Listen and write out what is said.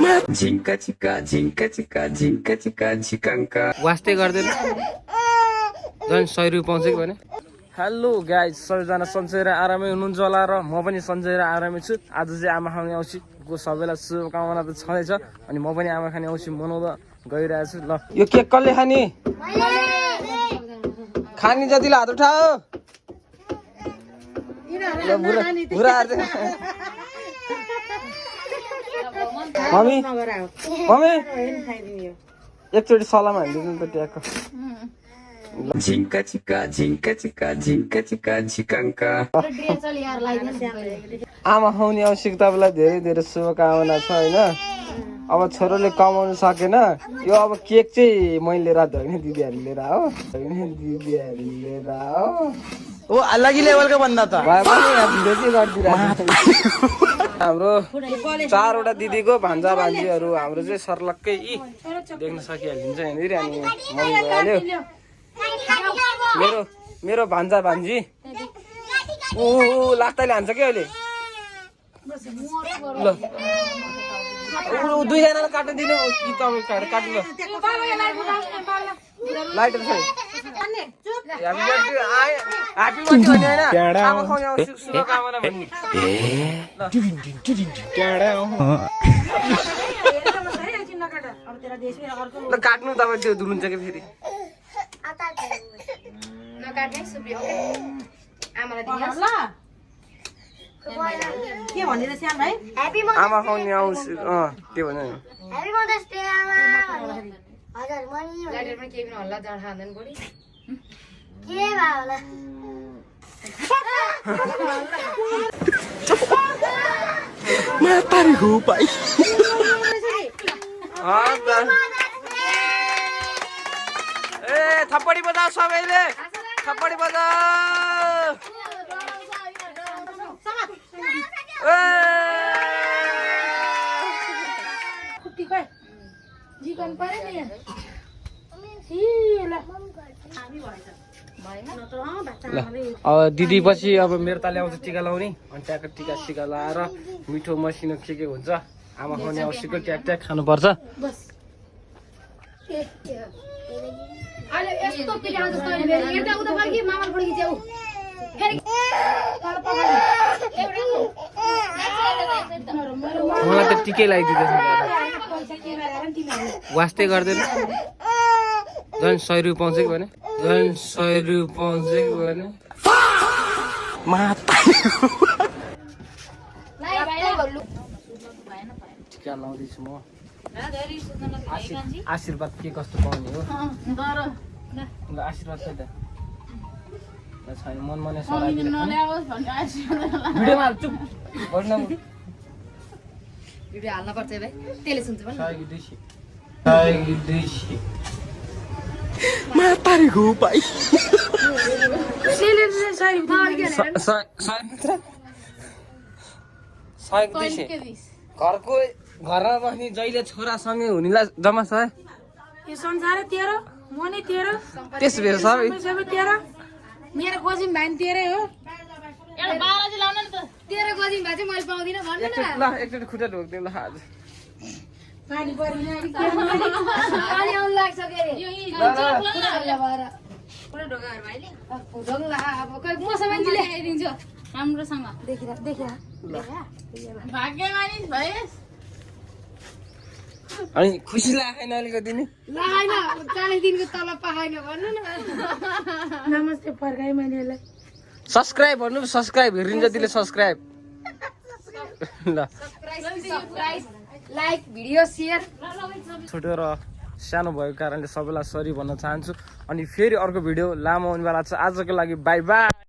झिङ्का चिका झिङ्का चिका झिङ्का चिका झिकाङ्का वास्ते गर्दैन झन् 100 रुपियाँ पाउँछ कि भने। हेलो गाइज, सबैजना सन्चै र आरामै हुनुहुन्छ होला र म पनि सन्चै र आरामै छु। आज चाहिँ आमा खाने औँसीको सबैलाई शुभकामना त छँदैछ अनि म पनि आमा खाने औँसी मनाउँदा गइरहेको छु। ल यो केक कसले खाने? खाने जतिलाई हात उठाओ। मम्मी मम्मी एकचोटि सलाम हालिदिनु त ट्याक्क। झिङ्का चिका झिङ्का चिका झिङ्का चिका झिकाङ्का। आमा खुवाउने औँसीको तपाईँलाई धेरै धेरै शुभकामना छ होइन। अब छोरोले कमाउनु सकेन, यो अब केक चाहिँ मैले लिएर होइन दिदीहरूले लिएर हो, होइन दिदीहरूले लिएर हो। ओ अलग ही लेवल का बंदा था। हाम्रो 4वटा दिदीको भान्जा भान्जीहरू हाम्रो चाहिँ सर्लक्कै देख्न सकिहालिन्छ यहाँनिर। अनि मम्मी भइहाल्यो मेरो मेरो भान्जा भान्जी। ऊ लास्टैले हान्छ कि अहिले। ल दुईजनालाई काट्न दिनु कि तपाईँ काट्नु। ल लाइटर छ ह्यापी बर्थडे भन्ने होइन, आमा खुवाउने औँसी शुभकामना भन्ने। ल काट्नु तपाईँ, त्यो धुनुहुन्छ कि फेरि। आमा खुवाउने औँसी के भन्नु ए थप्पडी बजाऊ सबैले, थप्पडी बजाऊ। अब दिदी पछि अब मेरो ताले आउँछ टिका लाउने, अनि ट्याक्क टिका सिका लाएर मिठो मसिनो के हुन्छ आमा खुवाउने औँसीको ट्याक ट्याक खानुपर्छ। मलाई त टिकै लगाइदिँदैछ, वास्ते गर्दैन झन् 100 रुपियाँ पाउँछ कि भने, झन् 100 रुपियाँ पाउँछ कि भने। टिका लाउँदैछु म। आशीर्वाद के कस्तो पाउने हो? ल आशीर्वाद छ त छैन, मन मनै भिडियोमा चुप गर्नु। भिडियो हाल्न पर्छ भाइ, त्यसले सुन्छ भने। घरको घरमा बस्ने जहिले छोरासँगै हुनेलाई जम्मा छ यो संसार 13 म नै 13 त्यस बेर सबै 13 मेरो गोजिम भाइ 13 हो। एउटा 12 चाहिँ लाउन नि त। 13 गोजिम भाइ चाहिँ मैले पाउँदिन भन्नु न। ल एकचोटि खुट्टा ढोक्दिउँ ल आज। पानी परिन पानी आउन लाग्छ के रे। यो ल भएर पुरा ढोकाहरु भाइले ढोक्ला अब कोही मसँग मान्छेले आइदिन्छ राम्रोसँग देखिरा भाग्य मानिस भएस। अनि खुसी लागेन अलिकति नि? लागेन, 40 दिनको तलब पाएन भन्नु न। नमस्ते फर्काइ मैले। सब्स्क्राइब भन्नु, सब्स्क्राइब हेरिन्छ जतिले सब्स्क्राइब। ल सब्स्क्राइब लाइक भिडियो शेयर। छोटो र सानो भएको कारणले सबैलाई सरी भन्न चाहन्छु। अनि फेरि अर्को भिडियो लामो हुनेवाला छ। आजको लागि बाई बाई।